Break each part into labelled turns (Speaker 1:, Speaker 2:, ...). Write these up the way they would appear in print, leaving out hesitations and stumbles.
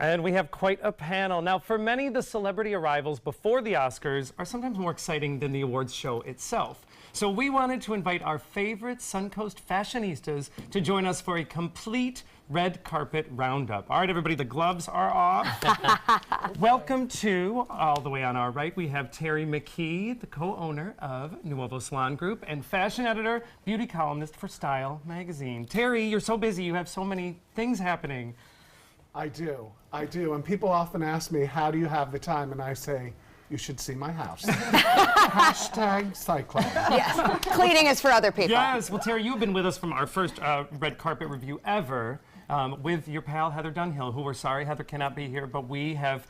Speaker 1: And we have quite a panel. Now, for many, the celebrity arrivals before the Oscars are sometimes more exciting than the awards show itself. So we wanted to invite our favorite Suncoast fashionistas to join us for a complete red carpet roundup. All right, everybody, the gloves are off. Welcome to, all the way on our right, we have Terry McKee, the co-owner of Nuovo Salon Group and fashion editor, beauty columnist for Style magazine. Terry, you're so busy. You have so many things happening.
Speaker 2: I do. And people often ask me, how do you have the time? And I say, you should see my house. Hashtag Cyclone.
Speaker 3: Yes, cleaning is for other people.
Speaker 1: Yes, well, Terry, you've been with us from our first red carpet review ever with your pal, Heather Dunhill, who we're sorry Heather cannot be here, but we have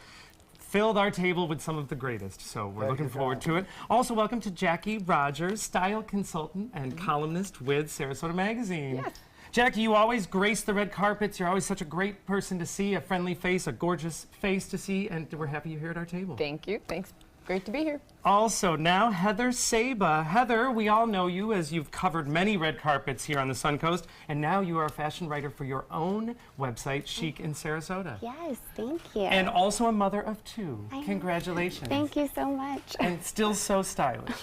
Speaker 1: filled our table with some of the greatest, so we're looking forward to it. Also, welcome to Jackie Rogers, style consultant and columnist with Sarasota Magazine.
Speaker 3: Yes.
Speaker 1: Jackie, you always grace the red carpets. You're always such a great person to see, a friendly face, a gorgeous face to see, and we're happy you're here at our table.
Speaker 3: Thank you. Thanks. Great to be here.
Speaker 1: Also, now Heather Saba. Heather, we all know you as you've covered many red carpets here on the Suncoast, and now you are a fashion writer for your own website, Chic in Sarasota.
Speaker 4: Yes, thank you.
Speaker 1: And also a mother of two. Congratulations.
Speaker 4: Thank you so much.
Speaker 1: And still so stylish.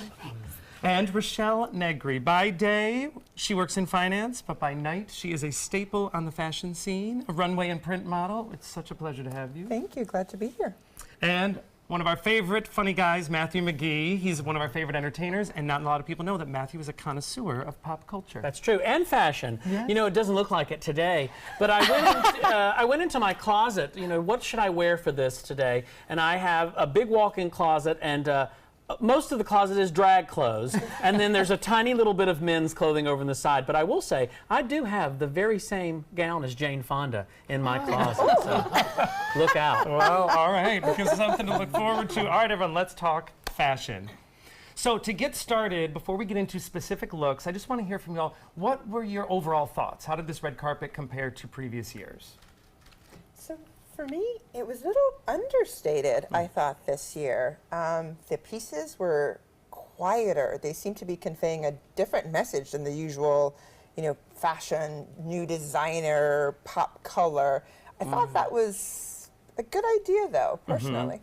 Speaker 1: And Rochelle Negri. By day, she works in finance, but by night, she is a staple on the fashion scene, a runway and print model. It's such a pleasure to have you.
Speaker 5: Thank you. Glad to be here.
Speaker 1: And one of our favorite funny guys, Matthew McGee. He's one of our favorite entertainers, and not a lot of people know that Matthew is a connoisseur of pop culture.
Speaker 6: That's true, and fashion.
Speaker 1: Yes.
Speaker 6: You know, it doesn't look like it today, but I went into my closet. You know, what should I wear for this today? And I have a big walk-in closet, and most of the closet is drag clothes, and then there's a tiny little bit of men's clothing over on the side. But I will say, I do have the very same gown as Jane Fonda in my closet, so look out.
Speaker 1: Well, all right, because something to look forward to. All right, everyone, let's talk fashion. So to get started, before we get into specific looks, I just want to hear from y'all, what were your overall thoughts? How did this red carpet compare to previous years?
Speaker 5: So for me, it was a little understated, I thought, this year. The pieces were quieter. They seemed to be conveying a different message than the usual, you know, fashion, new designer, pop color. I thought that was a good idea, though, personally.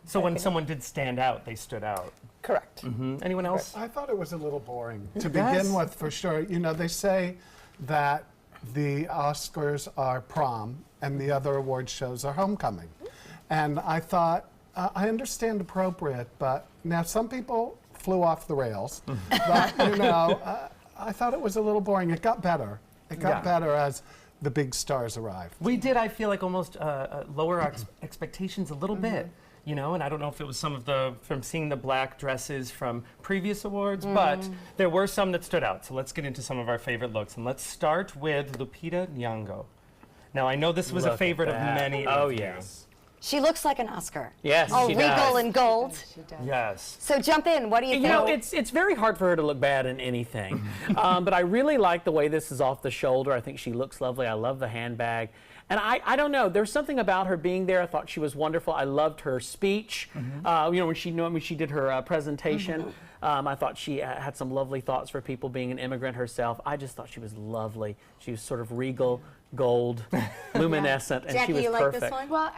Speaker 1: So when someone did stand out, they stood out.
Speaker 5: Correct.
Speaker 1: Anyone else?
Speaker 2: I thought it was a little boring to begin with, for sure. You know, they say that the Oscars are prom and the other award shows are homecoming. And I thought, I understand appropriate, but now some people flew off the rails. But, you know, I thought it was a little boring. It got better. It got better as the big stars arrived.
Speaker 1: We did, I feel like, almost lower our expectations a little bit. You know, and I don't know if it was some of from seeing the black dresses from previous awards, but there were some that stood out. So let's get into some of our favorite looks. And let's start with Lupita Nyong'o. Now, I know this was a favorite of many of you.
Speaker 6: Yes.
Speaker 3: She looks like an Oscar.
Speaker 6: Yes,
Speaker 3: All
Speaker 6: she
Speaker 3: regal
Speaker 6: does.
Speaker 3: and gold.
Speaker 4: She does.
Speaker 1: Yes.
Speaker 3: So jump in. What do you think?
Speaker 6: You know, it's very hard for her to look bad in anything. But I really like the way this is off the shoulder. I think she looks lovely. I love the handbag. And I don't know, there's something about her being there. I thought she was wonderful. I loved her speech. You know, when she did her presentation, I thought she had some lovely thoughts for people, being an immigrant herself. I just thought she was lovely. She was sort of regal, gold, luminescent, and
Speaker 3: Jackie,
Speaker 6: she was
Speaker 3: you like
Speaker 6: perfect.
Speaker 3: this one?
Speaker 4: Well,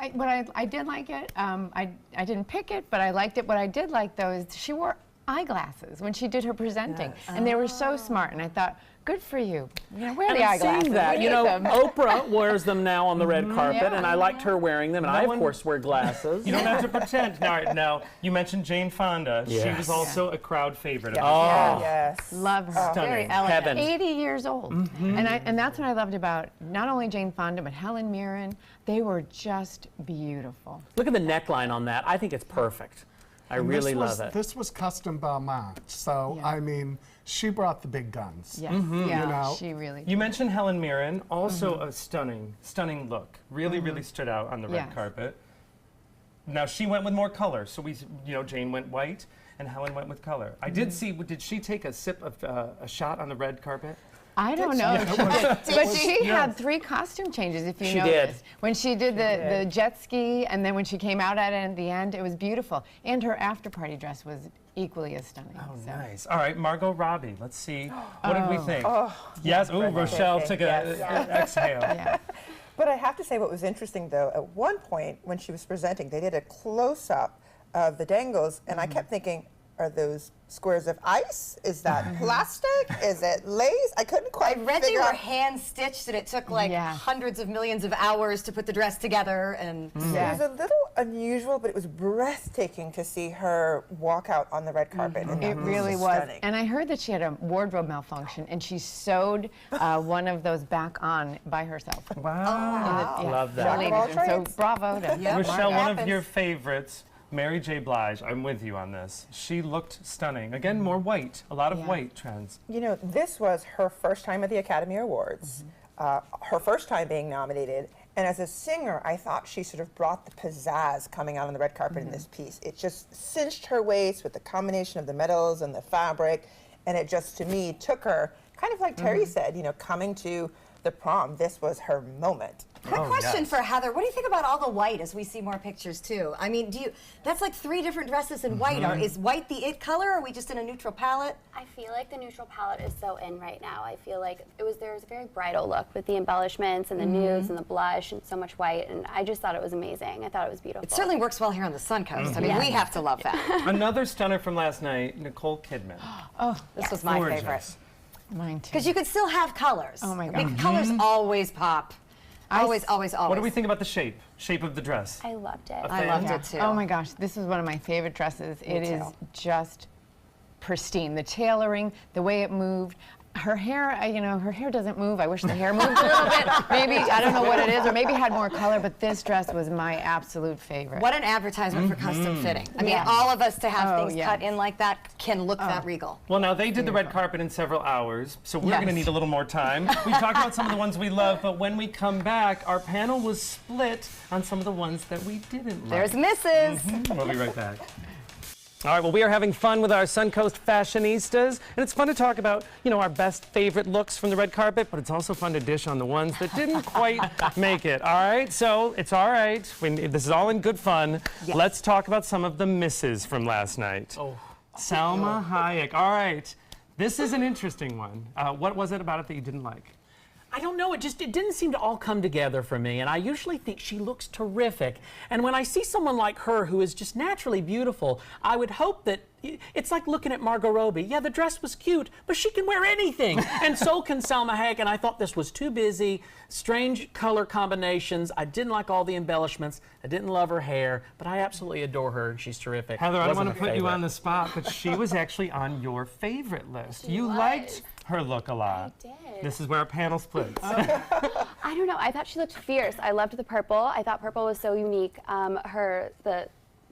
Speaker 4: I did like it. I didn't pick it, but I liked it. What I did like, though, is she wore eyeglasses when she did her presenting. And they were so smart. And I thought, good for you. You know, wear
Speaker 6: And
Speaker 4: the
Speaker 6: I'm
Speaker 4: eyeglasses.
Speaker 6: seeing that.
Speaker 4: We
Speaker 6: You
Speaker 4: need
Speaker 6: know,
Speaker 4: them.
Speaker 6: Oprah wears them now on the red carpet,
Speaker 4: Yeah,
Speaker 6: and I liked her wearing them. And I, of
Speaker 1: one-
Speaker 6: course, wear glasses.
Speaker 1: You don't have to pretend. All right, now, you mentioned Jane Fonda. She was
Speaker 6: Yes.
Speaker 1: also a crowd favorite. Of
Speaker 6: Oh,
Speaker 5: Yes.
Speaker 4: Love her.
Speaker 1: Stunning.
Speaker 4: Very elegant.
Speaker 6: Heaven.
Speaker 4: 80 years old. And that's what I loved about not only Jane Fonda, but Helen Mirren. They were just beautiful.
Speaker 6: look at the neckline on that. I think it's perfect. I
Speaker 2: And
Speaker 6: really
Speaker 2: this was,
Speaker 6: love it.
Speaker 2: This was custom Balmain. So,
Speaker 4: Yeah.
Speaker 2: I mean, she brought the big guns.
Speaker 4: Yes.
Speaker 2: You
Speaker 4: Yeah,
Speaker 2: know.
Speaker 4: she really
Speaker 1: You mentioned Helen Mirren, also a stunning look. Really, really stood out on the red
Speaker 4: Yes.
Speaker 1: carpet. Now, she went with more color. So Jane went white and Helen went with color. I did see, did she take a sip of a shot on the red carpet?
Speaker 4: I don't know. But she had 3 costume changes, if you
Speaker 6: She
Speaker 4: noticed.
Speaker 6: did.
Speaker 4: When she did the jet ski, and then when she came out at it at the end, it was beautiful. And her after-party dress was equally as stunning.
Speaker 1: Oh,
Speaker 4: so.
Speaker 1: nice. All right, Margot Robbie. Let's see. What did we think? Yes. Ooh, Rochelle took an exhale.
Speaker 4: Yeah.
Speaker 5: But I have to say, what was interesting though, at one point when she was presenting, they did a close-up of the dangles, and I kept thinking, are those squares of ice? Is that plastic? Is it lace? I couldn't
Speaker 3: I
Speaker 5: quite
Speaker 3: read they
Speaker 5: figure
Speaker 3: were
Speaker 5: out.
Speaker 3: hand stitched and it took like
Speaker 4: Yeah.
Speaker 3: hundreds of millions of hours to put the dress together. And
Speaker 4: Yeah.
Speaker 5: It was a little unusual, but it was breathtaking to see her walk out on the red carpet. And
Speaker 4: It really was.
Speaker 5: stunning.
Speaker 4: And I heard that she had a wardrobe malfunction and she sewed one of those back on by herself.
Speaker 1: Wow.
Speaker 4: Yeah,
Speaker 6: Love that.
Speaker 5: Jack of all
Speaker 4: So
Speaker 5: trades.
Speaker 4: bravo to
Speaker 1: Michelle, one of
Speaker 3: happens.
Speaker 1: your favorites, Mary J. Blige. I'm with you on this. She looked stunning. Again, more white. A lot of
Speaker 4: Yeah.
Speaker 1: white trends.
Speaker 5: You know, this was her first time at the Academy Awards, her first time being nominated. And as a singer, I thought she sort of brought the pizzazz coming out on the red carpet in this piece. It just cinched her waist with the combination of the metals and the fabric. And it just, to me, took her, kind of like Terry said, you know, coming to the prom. This was her moment.
Speaker 3: quick question
Speaker 1: yes.
Speaker 3: for Heather. What do you think about all the white as we see more pictures too? I mean, that's like 3 different dresses in white. Is white the it color? Or are we just in a neutral palette?
Speaker 7: I feel like the neutral palette is so in right now. I feel like there was a very bridal look with the embellishments and the nudes and the blush and so much white, and I just thought it was amazing. I thought it was beautiful.
Speaker 3: It certainly works well here on the Suncoast. I mean, we have to love that.
Speaker 1: Another stunner from last night, Nicole Kidman.
Speaker 3: This was my
Speaker 1: Gorgeous.
Speaker 3: favorite.
Speaker 4: Mine too.
Speaker 3: Because you could still have colors.
Speaker 4: Oh my
Speaker 3: I mean,
Speaker 4: God.
Speaker 3: colors always pop. Always, always, always.
Speaker 1: What do we think about the shape? Shape of the dress?
Speaker 7: I loved it.
Speaker 3: I loved it too.
Speaker 4: Oh my gosh, this is one of my favorite dresses. It is
Speaker 3: too.
Speaker 4: just pristine. The tailoring, the way it moved. Her hair, her hair doesn't move. I wish the hair moved a little bit. Maybe, I don't know what it is, or maybe it had more color, but this dress was my absolute favorite.
Speaker 3: What an advertisement for custom fitting. I mean,
Speaker 4: Yes.
Speaker 3: all of us to have
Speaker 4: Oh,
Speaker 3: things
Speaker 4: yes.
Speaker 3: cut in like that can look that regal.
Speaker 1: Well, now they did the red carpet in several hours, so we're going to
Speaker 4: Yes.
Speaker 1: need a little more time. We talked about some of the ones we love, but when we come back, our panel was split on some of the ones that we didn't
Speaker 3: There's
Speaker 1: like.
Speaker 3: Mrs.
Speaker 1: We'll be right back. All right, well, we are having fun with our Suncoast fashionistas, and it's fun to talk about, our best favorite looks from the red carpet, but it's also fun to dish on the ones that didn't quite make it, all right? So it's all right. This is all in good fun.
Speaker 3: Yes.
Speaker 1: Let's talk about some of the misses from last night. Salma Hayek. All right, this is an interesting one. What was it about it that you didn't like?
Speaker 6: I don't know. It didn't seem to all come together for me. And I usually think she looks terrific. And when I see someone like her who is just naturally beautiful, I would hope that it's like looking at Margot Robbie. Yeah, the dress was cute, but she can wear anything. And so can Salma Hayek. And I thought this was too busy, strange color combinations. I didn't like all the embellishments. I didn't love her hair, but I absolutely adore her. She's terrific.
Speaker 1: Heather, I don't
Speaker 6: Wasn't
Speaker 1: want to
Speaker 6: a
Speaker 1: put you
Speaker 6: favorite.
Speaker 1: on the spot, but she was actually on your favorite list. You
Speaker 7: was.
Speaker 1: liked her look a lot.
Speaker 7: I did.
Speaker 1: This is where our panel splits.
Speaker 7: I don't know. I thought she looked fierce. I loved the purple. I thought purple was so unique.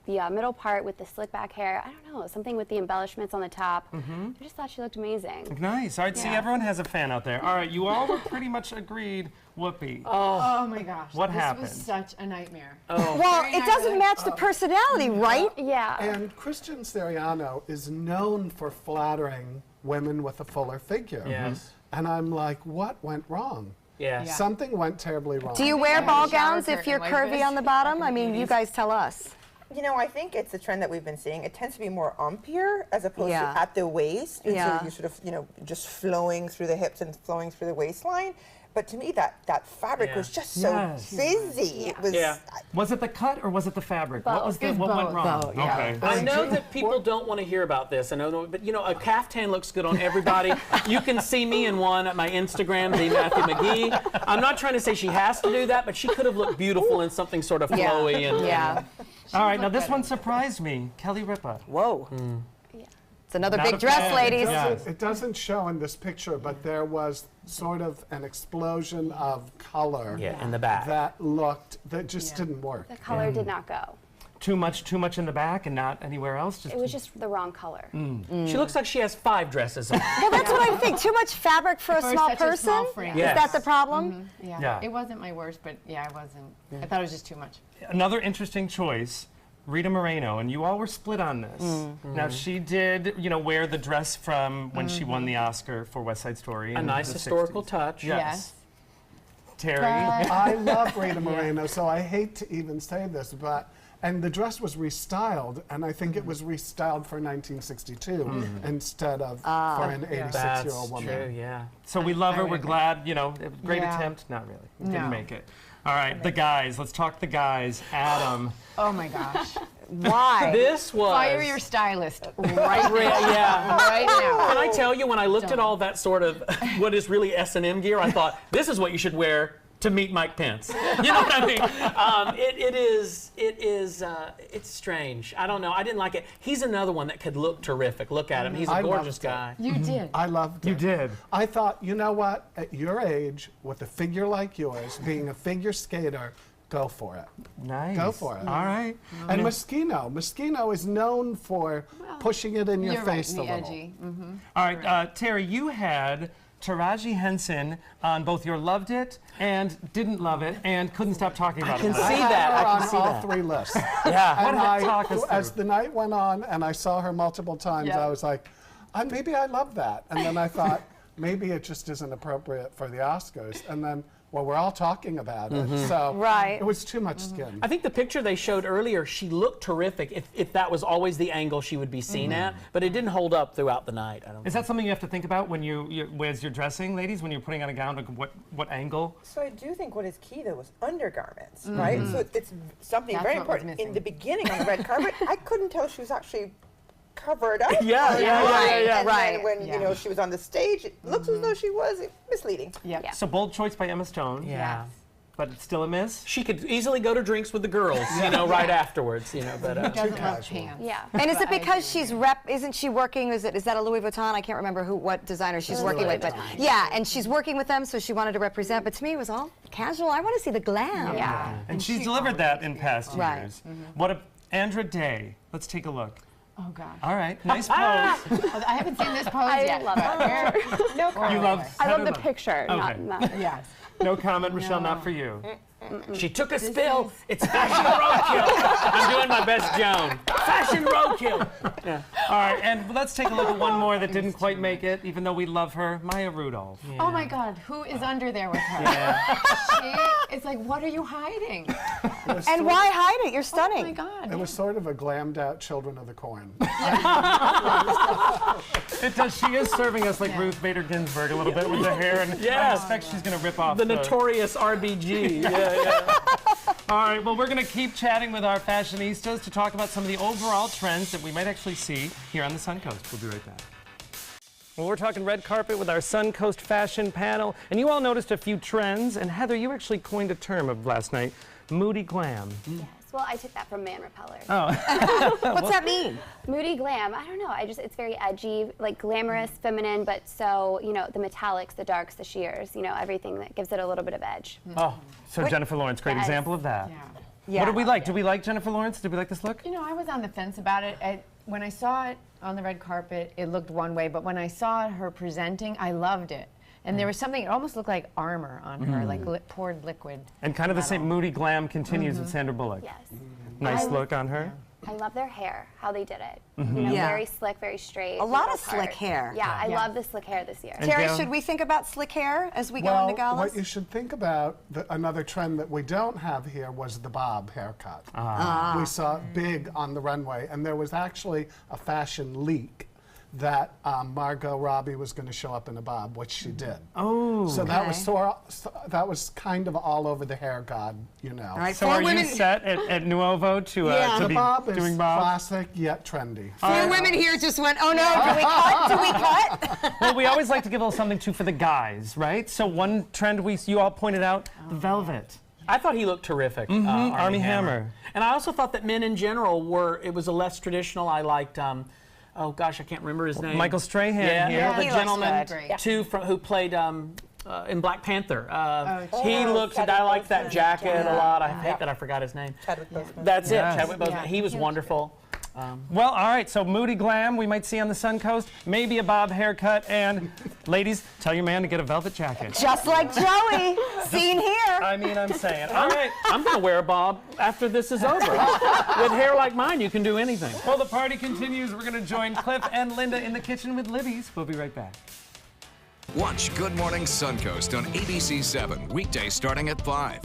Speaker 7: The middle part with the slick back hair. I don't know. Something with the embellishments on the top. I just thought she looked amazing.
Speaker 1: Nice. All right, see,
Speaker 7: Yeah.
Speaker 1: everyone has a fan out there. All right, you all were pretty much agreed. Whoopi.
Speaker 4: Oh my gosh.
Speaker 1: What
Speaker 4: this
Speaker 1: happened?
Speaker 4: was such a nightmare.
Speaker 3: Well, it doesn't match the personality, right?
Speaker 7: Yeah.
Speaker 2: And Christian Siriano is known for flattering women with a fuller figure.
Speaker 6: Yes.
Speaker 2: And I'm like, what went wrong?
Speaker 6: Yeah.
Speaker 2: Something went terribly wrong.
Speaker 3: Do you wear
Speaker 4: Yeah,
Speaker 3: ball
Speaker 4: shower
Speaker 3: gowns if
Speaker 4: curtain
Speaker 3: you're
Speaker 4: like
Speaker 3: curvy
Speaker 4: this
Speaker 3: on the bottom? I mean, you guys tell us.
Speaker 5: You know, I think it's a trend that we've been seeing. It tends to be more ampier as opposed
Speaker 3: Yeah.
Speaker 5: to at the waist. And
Speaker 3: Yeah.
Speaker 5: so you're sort of, just flowing through the hips and flowing through the waistline. But to me, that fabric
Speaker 6: Yeah.
Speaker 5: was just so
Speaker 1: Yes.
Speaker 5: busy. It was.
Speaker 6: Yeah.
Speaker 1: Was it the cut or was it the fabric? What was
Speaker 7: Both.
Speaker 1: the,
Speaker 4: It was
Speaker 1: what went
Speaker 4: both.
Speaker 1: wrong?
Speaker 4: Both, yeah.
Speaker 1: Okay.
Speaker 6: I know that people don't want to hear about this. I know, but a caftan looks good on everybody. You can see me in one at my Instagram, the Matthew McGee. I'm not trying to say she has to do that, but she could have looked beautiful in something sort of flowy and
Speaker 3: Yeah.
Speaker 1: All right, now this one surprised me. Kelly Ripa.
Speaker 3: Whoa. It's another
Speaker 1: Not a
Speaker 3: big dress,
Speaker 1: fan.
Speaker 3: ladies.
Speaker 1: Yeah.
Speaker 2: It doesn't show in this picture, but there was sort of an explosion of color
Speaker 6: yeah, in the back.
Speaker 2: that just didn't work.
Speaker 7: The color did not go.
Speaker 1: Too much in the back and not anywhere else.
Speaker 7: It was just the wrong color.
Speaker 6: She looks like she has 5 dresses on.
Speaker 3: Well, that's what I think. Too much fabric for a
Speaker 4: For
Speaker 3: small
Speaker 4: such a
Speaker 3: person?
Speaker 4: small frame.
Speaker 3: Is that the problem?
Speaker 4: Yeah.
Speaker 1: Yeah.
Speaker 4: It wasn't my worst, but yeah, I wasn't. I thought it was just too much.
Speaker 1: Another interesting choice, Rita Moreno, and you all were split on this. Now she did, wear the dress from when she won the Oscar for West Side Story.
Speaker 6: A
Speaker 1: in
Speaker 6: nice
Speaker 1: the
Speaker 6: historical
Speaker 1: 60s.
Speaker 6: touch.
Speaker 1: Yes. Terry.
Speaker 2: I love Rita Moreno, so I hate to even say this, and the dress was restyled, and I think it was restyled for 1962 instead of for an 86-year-old
Speaker 6: That's
Speaker 2: woman.
Speaker 6: true, yeah.
Speaker 1: So we love her.
Speaker 4: I
Speaker 1: We're
Speaker 4: would-
Speaker 1: glad, it was a great
Speaker 4: Yeah.
Speaker 1: attempt. Not really.
Speaker 4: No.
Speaker 1: Didn't make it. All right, the guys. Let's talk the guys. Adam.
Speaker 4: Oh my gosh.
Speaker 3: Why?
Speaker 6: This was
Speaker 4: Fire your stylist right
Speaker 6: Re-
Speaker 4: now.
Speaker 6: yeah.
Speaker 4: Right now.
Speaker 6: Can I tell you, when I looked at all that sort of what is really S&M gear, I thought this is what you should wear to meet Mike Pence. You know what I mean? It's strange. I don't know. I didn't like it. He's another one that could look terrific. Look at him. He's a
Speaker 2: I
Speaker 6: gorgeous
Speaker 2: loved it.
Speaker 6: guy.
Speaker 4: You did.
Speaker 2: I loved it.
Speaker 1: You did.
Speaker 2: I thought, you know what? At your age, with a figure like yours, being a figure skater, go for it.
Speaker 1: Nice.
Speaker 2: Go for it.
Speaker 1: All right.
Speaker 2: And Moschino is known for pushing it in your
Speaker 4: You're right,
Speaker 2: face
Speaker 4: the
Speaker 2: a little.
Speaker 4: edgy. Mm-hmm.
Speaker 1: All right, Terry, you had Taraji Henson on both your loved it and didn't love it and couldn't stop talking about
Speaker 6: I can
Speaker 1: it.
Speaker 6: see
Speaker 2: I had
Speaker 6: that.
Speaker 2: her
Speaker 6: I
Speaker 2: on
Speaker 6: can see
Speaker 2: all
Speaker 6: that.
Speaker 2: 3 lists.
Speaker 6: Yeah.
Speaker 2: And
Speaker 1: Talk us
Speaker 2: as
Speaker 1: through.
Speaker 2: the night went on and I saw her multiple times,
Speaker 4: Yeah.
Speaker 2: I was like, maybe I love that. And then I thought, maybe it just isn't appropriate for the Oscars. And then, well, we're all talking about it. So
Speaker 3: Right.
Speaker 2: it was too much skin.
Speaker 6: I think the picture they showed earlier, she looked terrific if that was always the angle she would be seen at, but it didn't hold up throughout the night. I don't
Speaker 1: Is that something you have to think about when as you're dressing, ladies, when you're putting on a gown? Like what angle?
Speaker 5: So I do think what is key though was undergarments, right? So it's something
Speaker 4: That's
Speaker 5: very
Speaker 4: what was
Speaker 5: important. In
Speaker 4: missing.
Speaker 5: the beginning on the red carpet, I couldn't tell she was actually covered up.
Speaker 6: Yeah,
Speaker 5: And
Speaker 3: right.
Speaker 5: then when
Speaker 4: Yeah.
Speaker 5: she was on the stage, it looks as though she was misleading.
Speaker 4: Yep.
Speaker 7: Yeah.
Speaker 1: So bold choice by Emma Stone.
Speaker 6: Yeah.
Speaker 1: But it's still a miss.
Speaker 6: She could easily go to drinks with the girls, right afterwards, but
Speaker 4: Doesn't love
Speaker 2: casual.
Speaker 4: pants.
Speaker 7: Yeah.
Speaker 3: And is it
Speaker 4: I
Speaker 3: because she's isn't she working, is that a Louis Vuitton? I can't remember what designer she's working with, but yeah, and she's working with them, so she wanted to represent, but to me it was all casual. I want to see the glam.
Speaker 7: Yeah.
Speaker 1: And she's delivered that in past
Speaker 3: Right.
Speaker 1: years. What a Andra Day. Let's take a look.
Speaker 4: Oh gosh.
Speaker 1: All right, nice pose.
Speaker 4: I haven't seen this pose
Speaker 7: I
Speaker 4: yet.
Speaker 7: love
Speaker 4: but
Speaker 7: it.
Speaker 4: here-
Speaker 7: No
Speaker 1: You
Speaker 7: comment.
Speaker 1: love
Speaker 7: I love
Speaker 1: Heather
Speaker 7: the picture,
Speaker 1: Okay.
Speaker 7: not
Speaker 4: Yes.
Speaker 1: No comment, Rochelle, not for you.
Speaker 6: she took a spill. It's fashion roadkill. I'm doing my best Joan. Fashion roadkill.
Speaker 1: All right, and let's take a look at one more that didn't quite make it, even though we love her, Maya Rudolph.
Speaker 4: Oh my God, who is under there with her? It's like, what are you hiding?
Speaker 3: And why hide it? You're
Speaker 4: Oh my
Speaker 3: stunning.
Speaker 4: God.
Speaker 2: It was sort of a glammed out Children of the Corn.
Speaker 1: It does. She is serving us like Ruth Bader Ginsburg a little bit with the hair, and I
Speaker 6: Yes.
Speaker 1: expect she's going to rip off
Speaker 6: The notorious RBG.
Speaker 1: All right, well, we're going to keep chatting with our fashionistas to talk about some of the overall trends that we might actually see here on the Suncoast. We'll be right back. Well, we're talking red carpet with our Suncoast fashion panel, and you all noticed a few trends, and Heather, you actually coined a term of last night, moody glam.
Speaker 7: Yes. Well, I took that from Man Repeller.
Speaker 3: What's that mean?
Speaker 7: Moody glam. I don't know. It's very edgy, like glamorous, feminine, but so the metallics, the darks, the sheers, everything that gives it a little bit of edge.
Speaker 1: Oh, so Jennifer Lawrence, great
Speaker 7: Yes.
Speaker 1: example of that.
Speaker 4: Yeah.
Speaker 3: Yeah.
Speaker 1: What did we like? Did we like Jennifer Lawrence? Did we like this look?
Speaker 4: I was on the fence about it. When I saw it on the red carpet, it looked one way, but when I saw her presenting, I loved it. And there was something, it almost looked like armor on her, like poured liquid.
Speaker 1: And kind of the same moody glam continues with Sandra Bullock.
Speaker 7: Yes.
Speaker 1: Nice
Speaker 7: I-
Speaker 1: look on her.
Speaker 7: I love their hair, how they did it.
Speaker 3: Yeah.
Speaker 7: Very slick, very straight.
Speaker 3: A lot
Speaker 7: no
Speaker 3: of slick
Speaker 7: part.
Speaker 3: hair.
Speaker 7: Yeah, I
Speaker 4: Yeah.
Speaker 7: love the slick hair this year.
Speaker 1: And
Speaker 3: Terry,
Speaker 1: Gail?
Speaker 3: should we think about slick hair as we go
Speaker 2: Well,
Speaker 3: into galas?
Speaker 2: what you should think about, another trend that we don't have here was the bob haircut. We saw it big on the runway, and there was actually a fashion leak that Margot Robbie was going to show up in a bob, which she did.
Speaker 1: Oh.
Speaker 2: So that was
Speaker 3: Okay.
Speaker 2: that was kind of all over the hair god,
Speaker 3: All right,
Speaker 1: So
Speaker 3: 4
Speaker 1: are
Speaker 3: women.
Speaker 1: you set at Nuovo to
Speaker 3: Yeah.
Speaker 1: to
Speaker 2: The
Speaker 1: be
Speaker 2: bob is
Speaker 1: doing bob?
Speaker 2: classic yet trendy.
Speaker 3: 4 women here just went, oh no, do we cut? Do we cut?
Speaker 1: Well, we always like to give a little something too for the guys, right? So one trend you all pointed out, the velvet.
Speaker 6: I thought he looked terrific.
Speaker 1: Armie Hammer.
Speaker 6: And I also thought that men in general it was a less traditional. I liked, oh gosh, I can't remember his name.
Speaker 1: Michael Strahan
Speaker 6: Yeah,
Speaker 1: here.
Speaker 4: Yeah,
Speaker 6: the
Speaker 4: he looks
Speaker 6: gentleman
Speaker 4: good.
Speaker 6: too who played in Black Panther. He
Speaker 5: Oh,
Speaker 6: looked,
Speaker 5: Chadwick
Speaker 6: I liked that
Speaker 5: Boseman.
Speaker 6: jacket a lot. I hate that I forgot his name.
Speaker 5: Chadwick Boseman.
Speaker 6: That's
Speaker 1: Yes.
Speaker 6: it, Chadwick Boseman.
Speaker 4: Yeah.
Speaker 6: He was wonderful.
Speaker 1: Well, all right, so moody glam we might see on the Suncoast, maybe a bob haircut, and ladies, tell your man to get a velvet jacket.
Speaker 3: Just like Joey, seen here.
Speaker 1: I mean, I'm saying. All right.
Speaker 6: I'm going to wear a bob after this is over. With hair like mine, you can do anything.
Speaker 1: Well, the party continues. We're going to join Cliff and Linda in the kitchen with Libby's. We'll be right back.
Speaker 8: Watch Good Morning Suncoast on ABC7, weekdays starting at 5.